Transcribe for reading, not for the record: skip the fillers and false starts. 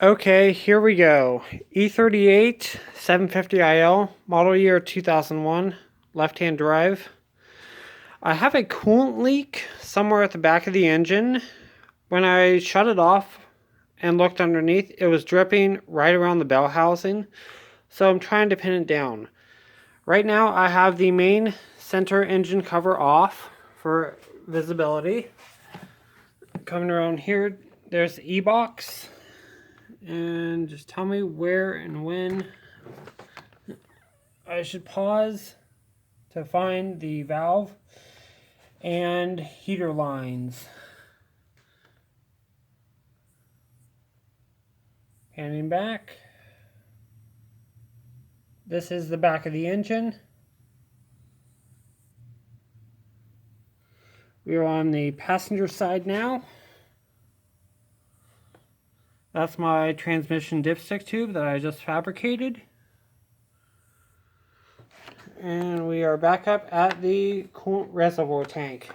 Okay, here we go. E38 750IL, model year 2001, left-hand drive. I have a coolant leak somewhere at the back of the engine. When I shut it off and looked underneath, it was dripping right around the bell housing. So I'm trying to pin it down. Right now I have the main center engine cover off for visibility. Coming around here, there's the E-box. And just tell me where and when I should pause to find the valve and heater lines. Panning back. This is the back of the engine. We are on the passenger side now. That's my transmission dipstick tube that I just fabricated. And we are back up at the coolant reservoir tank.